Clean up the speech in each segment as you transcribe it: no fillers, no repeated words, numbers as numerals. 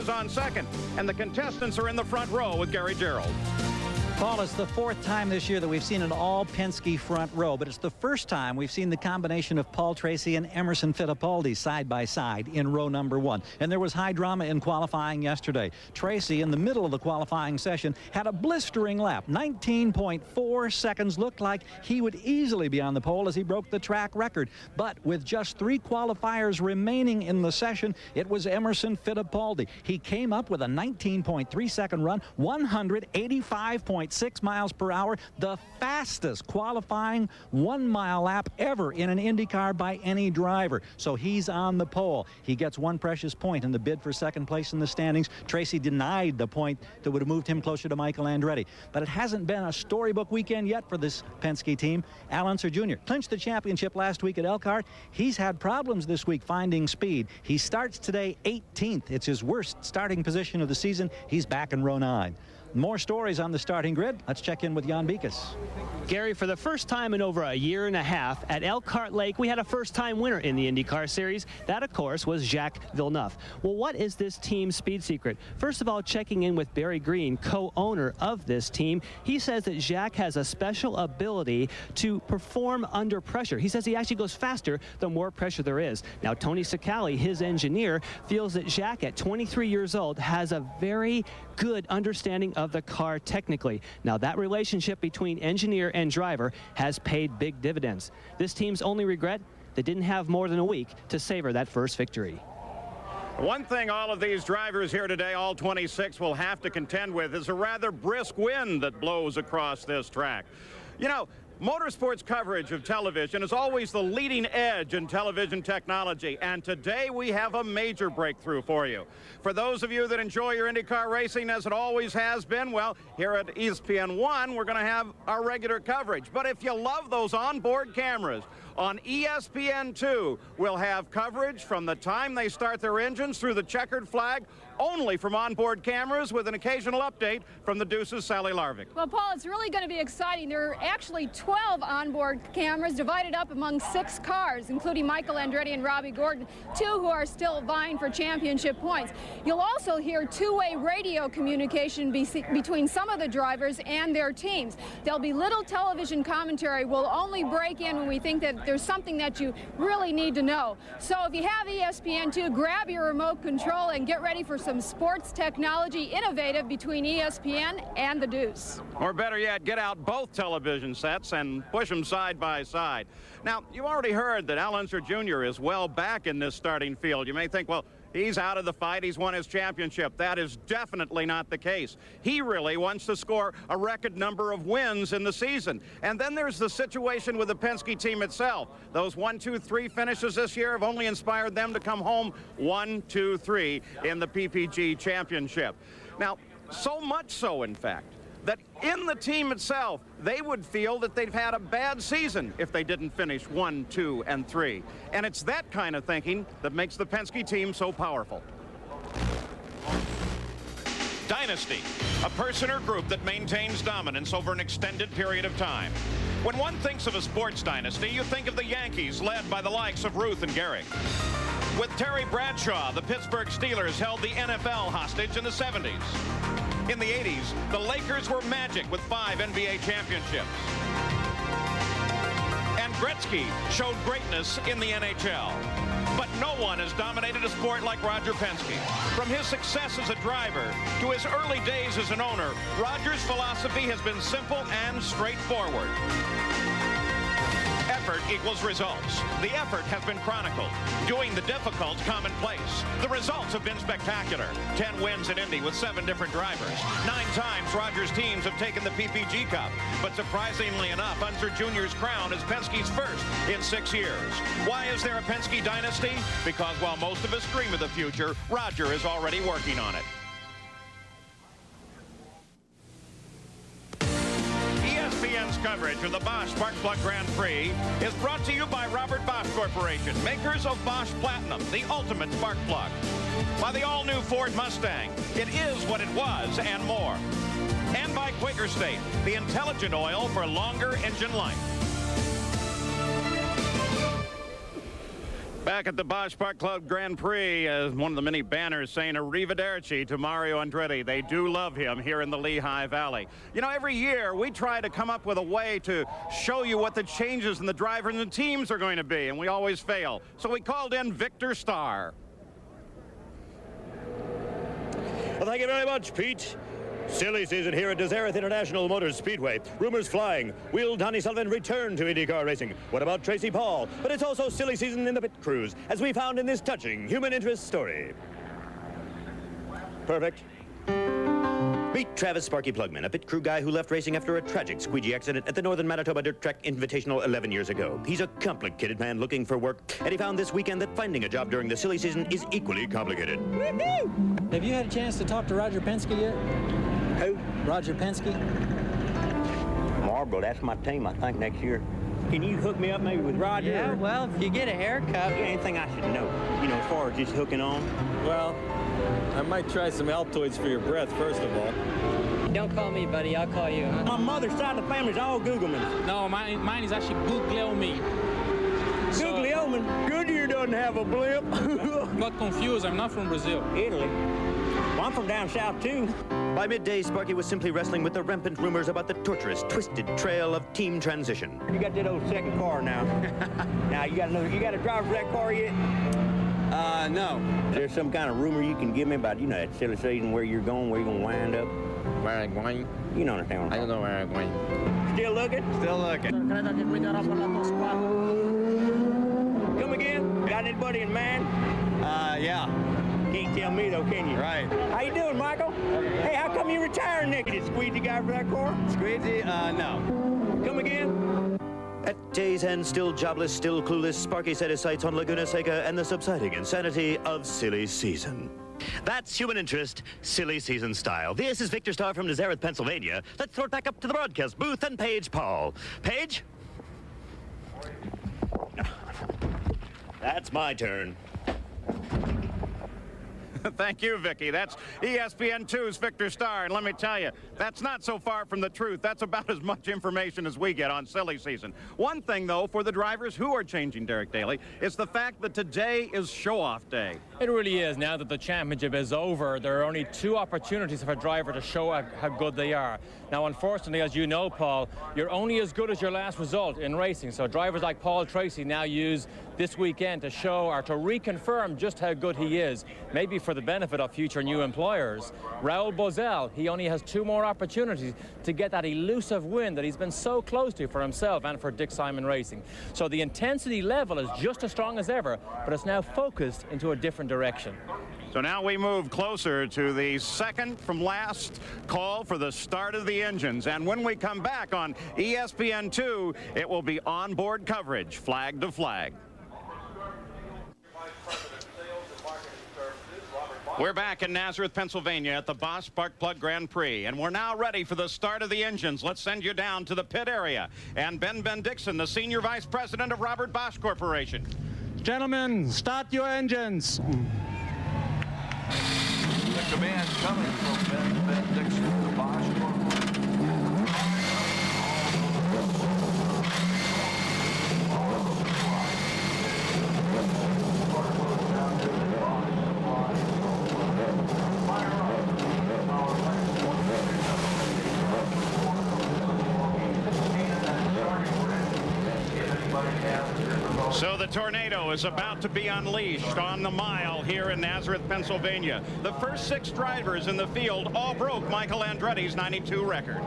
is on second, and the contestants are in the front row with Gary Gerald. Paul, it's the fourth time this year that we've seen an all-Penske front row, but it's the first time we've seen the combination of Paul Tracy and Emerson Fittipaldi side by side in row number one. And there was high drama in qualifying yesterday. Tracy, in the middle of the qualifying session, had a blistering lap. 19.4 seconds. Looked like he would easily be on the pole as he broke the track record. But with just 3 qualifiers remaining in the session, it was Emerson Fittipaldi. He came up with a 19.3 second run, 185.6 miles per hour, the fastest qualifying 1 mile lap ever in an IndyCar by any driver. So he's on the pole. He gets 1 precious point in the bid for second place in the standings. Tracy denied the point that would have moved him closer to Michael Andretti. But it hasn't been a storybook weekend yet for this Penske team. Al Unser Jr. clinched the championship last week at Elkhart. He's had problems this week finding speed. He starts today 18th. It's his worst starting position of the season. He's back in row 9. More stories on the starting grid. Let's check in with Jan Beekes. Gary, for the first time in over a year and a half at Elkhart Lake, we had a first-time winner in the IndyCar Series. That, of course, was Jacques Villeneuve. Well, what is this team's speed secret? First of all, checking in with Barry Green, co-owner of this team, he says that Jacques has a special ability to perform under pressure. He says he actually goes faster the more pressure there is. Now, Tony Sicali, his engineer, feels that Jacques, at 23 years old, has a very good understanding of the car technically. Now, that relationship between engineer and driver has paid big dividends. This team's only regret, they didn't have more than a week to savor that first victory. One thing all of these drivers here today, all 26, will have to contend with is a rather brisk wind that blows across this track. You know, motorsports coverage of television is always the leading edge in television technology, and today we have a major breakthrough for you. For those of you that enjoy your IndyCar racing as it always has been, well, here at ESPN1, we're going to have our regular coverage. But if you love those onboard cameras, on ESPN2, we'll have coverage from the time they start their engines through the checkered flag, only from onboard cameras with an occasional update from the Deuce's Sally Larvik. Well, Paul, it's really going to be exciting. There are actually 12 onboard cameras divided up among 6 cars, including Michael Andretti and Robbie Gordon, 2 who are still vying for championship points. You'll also hear two-way radio communication between some of the drivers and their teams. There'll be little television commentary. We'll only break in when we think that there's something that you really need to know. So if you have ESPN2, grab your remote control and get ready for some sports technology innovative between ESPN and the Deuce. Or better yet, get out both television sets and push them side by side. Now, you already heard that Al Unser Jr. is well back in this starting field. You may think, well, he's out of the fight. He's won his championship. That is definitely not the case. He really wants to score a record number of wins in the season. And then there's the situation with the Penske team itself. Those 1, 2, 3 finishes this year have only inspired them to come home 1, 2, 3 in the PPG championship. Now, so much so, in fact, that in the team itself, they would feel that they've had a bad season if they didn't finish 1, 2, and 3. And it's that kind of thinking that makes the Penske team so powerful. Dynasty, a person or group that maintains dominance over an extended period of time. When one thinks of a sports dynasty, you think of the Yankees, led by the likes of Ruth and Gehrig. With Terry Bradshaw, the Pittsburgh Steelers held the NFL hostage in the 70s. In the 80s, the Lakers were magic with 5 NBA championships. And Gretzky showed greatness in the NHL. But no one has dominated a sport like Roger Penske. From his success as a driver to his early days as an owner, Roger's philosophy has been simple and straightforward. Effort equals results. The effort has been chronicled, doing the difficult commonplace. The results have been spectacular. 10 wins in Indy with 7 different drivers. 9 times Roger's teams have taken the PPG Cup. But surprisingly enough, Unser Jr.'s crown is Penske's first in 6 years. Why is there a Penske dynasty? Because while most of us dream of the future, Roger is already working on it. ESPN's coverage of the Bosch Sparkplug Grand Prix is brought to you by Robert Bosch Corporation, makers of Bosch Platinum, the ultimate spark plug. By the all-new Ford Mustang, it is what it was and more. And by Quaker State, the intelligent oil for longer engine life. Back at the Bosch Park Club Grand Prix, one of the many banners saying arrivederci to Mario Andretti. They do love him here in the Lehigh Valley. You know, every year we try to come up with a way to show you what the changes in the drivers and the teams are going to be, and we always fail. So we called in Victor Starr. Well, thank you very much, Pete. Silly season here at Nazareth International Motors Speedway. Rumors flying. Will Donnie Sullivan return to IndyCar racing? What about Tracy Paul? But it's also silly season in the pit crews, as we found in this touching human interest story. Perfect. Meet Travis Sparky Plugman, a pit crew guy who left racing after a tragic squeegee accident at the Northern Manitoba Dirt Track Invitational 11 years ago. He's a complicated man looking for work, and he found this weekend that finding a job during the silly season is equally complicated. Woohoo! Have you had a chance to talk to Roger Penske yet? Who? Roger Penske. Marlboro, that's my team, I think, next year. Can you hook me up maybe with Roger? Yeah, well, if you get a haircut. Anything I should know, you know, as far as just hooking on? Well, I might try some Altoids for your breath, first of all. Don't call me, buddy. I'll call you. Huh? My mother's side of the family's all Googleman. No, mine is actually Guglielmi. Guglielman? Goodyear doesn't have a blimp. Got confused. I'm not from Brazil. Italy. Well, I'm from down south, too. By midday, Sparky was simply wrestling with the rampant rumors about the torturous, twisted trail of team transition. You got that old second car now. Now, you got a driver for that car yet? No. Is there some kind of rumor you can give me about, you know, that silly season, where you're going to wind up? Where I'm going? You don't understand what I I'm don't know where I'm going. Still looking? Still looking. Come again? Got anybody in mind? Yeah. Can't tell me, though, can you? Right. How you doing, Michael? Hey, how come you retiring next? Did Squeegee guy for that car? Squeegee? No. Come again? At day's end, still jobless, still clueless, Sparky set his sights on Laguna Seca and the subsiding insanity of silly season. That's human interest, silly season style. This is Victor Starr from Nazareth, Pennsylvania. Let's throw it back up to the broadcast booth and Paige Paul. Paige? That's my turn. Thank you, Vicky. That's ESPN2's Victor Starr, and let me tell you, that's not so far from the truth. That's about as much information as we get on silly season. One thing, though, for the drivers who are changing, Derek Daly, is the fact that today is show-off day. It really is. Now that the championship is over, there are only 2 opportunities for a driver to show how good they are. Now, unfortunately, as you know, Paul, you're only as good as your last result in racing. So drivers like Paul Tracy now use this weekend to show or to reconfirm just how good he is, maybe for the benefit of future new employers. Raul Boesel, he only has 2 more opportunities to get that elusive win that he's been so close to for himself and for Dick Simon Racing. So the intensity level is just as strong as ever, but it's now focused into a different direction. So now we move closer to the second from last call for the start of the engines. And when we come back on ESPN2, it will be onboard coverage, flag to flag. We're back in Nazareth, Pennsylvania at the Bosch Spark Plug Grand Prix, and we're now ready for the start of the engines. Let's send you down to the pit area. And Ben Dixon, the Senior Vice President of Robert Bosch Corporation. Gentlemen, start your engines. The command coming from Ben Dixon, the Bosch Corporation. So the tornado is about to be unleashed on the mile here in Nazareth, Pennsylvania. The first 6 drivers in the field all broke Michael Andretti's 92 record.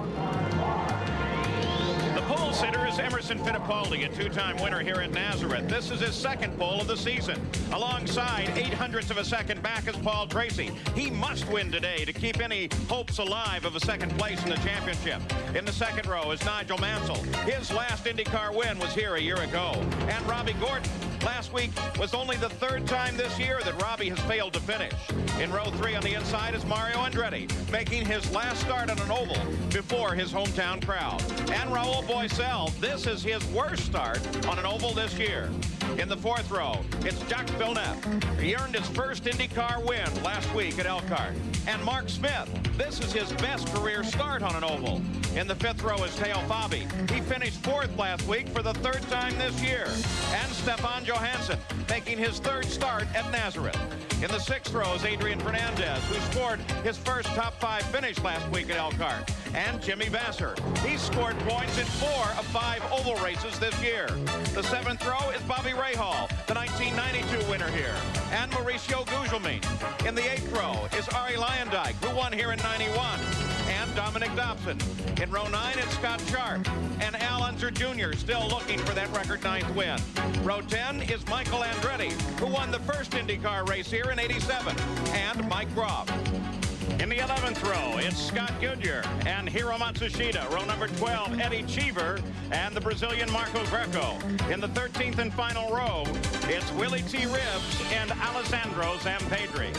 The pole sitter is Emerson Fittipaldi, a 2-time winner here at Nazareth. This is his 2nd pole of the season. Alongside 0.08 of a second back is Paul Tracy. He must win today to keep any hopes alive of a 2nd place in the championship. In the 2nd row is Nigel Mansell. His last IndyCar win was here a year ago. And Robbie Gordon. Last week was only the 3rd time this year that Robbie has failed to finish. In row 3 on the inside is Mario Andretti, making his last start on an oval before his hometown crowd. And Raul Boesel, this is his worst start on an oval this year. In the fourth row, it's Jacques Villeneuve. He earned his first IndyCar win last week at Elkhart. And Mark Smith, this is his best career start on an oval. In the fifth row is Teo Fabi. He finished fourth last week for the third time this year. And Stefan Johansson, making his third start at Nazareth. In the sixth row is Adrian Fernandez, who scored his first top 5 finish last week at Elkhart. And Jimmy Vasser. He scored points in 4 of 5 oval races this year. The seventh row is Bobby Rahal, the 1992 winner here. And Mauricio Gugelmin. In the eighth row is Arie Luyendyk, who won here in 91. And Dominic Dobson. In row 9, it's Scott Sharp. And Al Unser Jr. still looking for that record 9th win. Row 10 is Michael Andretti, who won the first IndyCar race here in 87. And Mike Groff. In the 11th row, it's Scott Goodyear and Hiro Matsushita. Row number 12, Eddie Cheever and the Brazilian Marco Greco. In the 13th and final row, it's Willie T. Ribbs and Alessandro Zampedri.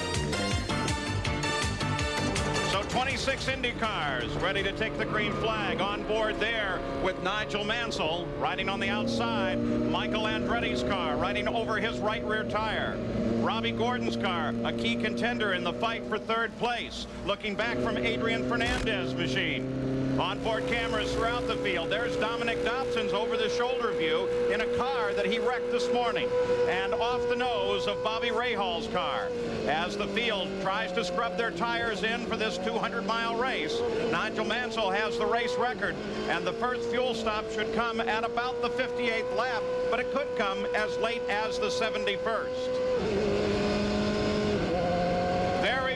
So 26 Indy cars ready to take the green flag. On board there with Nigel Mansell riding on the outside. Michael Andretti's car riding over his right rear tire. Robbie Gordon's car, a key contender in the fight for third place. Looking back from Adrian Fernandez's machine. Onboard cameras throughout the field. There's Dominic Dobson's over-the-shoulder view in a car that he wrecked this morning. And off the nose of Bobby Rahal's car. As the field tries to scrub their tires in for this 200-mile race, Nigel Mansell has the race record. And the first fuel stop should come at about the 58th lap, but it could come as late as the 71st.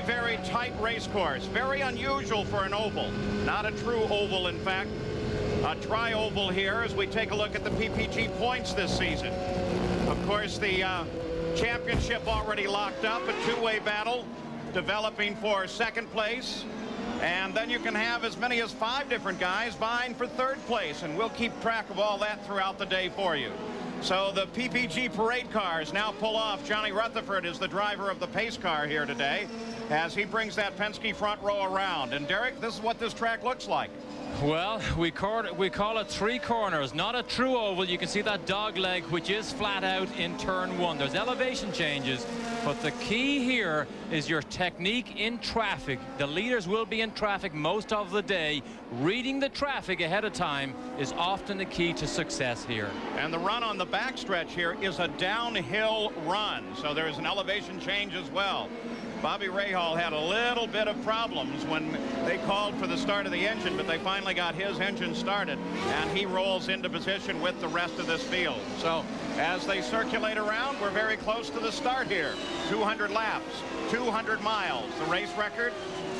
Very tight race course. Very unusual for an oval. Not a true oval, in fact. A tri-oval here as we take a look at the PPG points this season. Of course, the championship already locked up. A two-way battle developing for second place. And then you can have as many as 5 different guys vying for third place. And we'll keep track of all that throughout the day for you. So the PPG parade cars now pull off. Johnny Rutherford is the driver of the pace car here today as he brings that Penske front row around. And Derek, this is what this track looks like. Well, we call it 3 corners, not a true oval. You can see that dog leg, which is flat out in turn 1. There's elevation changes, but the key here is your technique in traffic. The leaders will be in traffic most of the day. Reading the traffic ahead of time is often the key to success here. And the run on the backstretch here is a downhill run, so there's an elevation change as well. Bobby Rahal had a little bit of problems when they called for the start of the engine, but they finally got his engine started, and he rolls into position with the rest of this field. So as they circulate around, we're very close to the start here. 200 laps, 200 miles. The race record,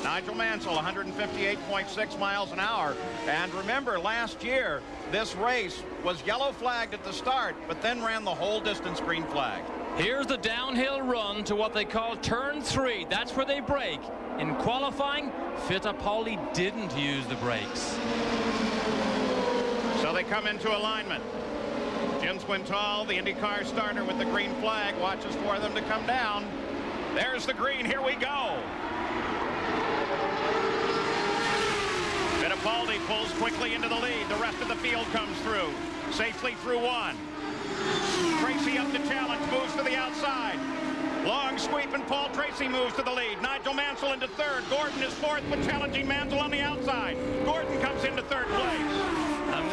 Nigel Mansell, 158.6 miles an hour. And remember, last year, this race was yellow flagged at the start, but then ran the whole distance green flag. Here's the downhill run to what they call turn 3. That's where they brake. In qualifying, Fittipaldi didn't use the brakes. So they come into alignment. Jim Swintal, the IndyCar starter with the green flag, watches for them to come down. There's the green. Here we go. Fittipaldi pulls quickly into the lead. The rest of the field comes through. Safely through one. Tracy up to challenge, moves to the outside. Long sweep, and Paul Tracy moves to the lead. Nigel Mansell into third. Gordon is fourth, but challenging Mansell on the outside. Gordon comes into third place.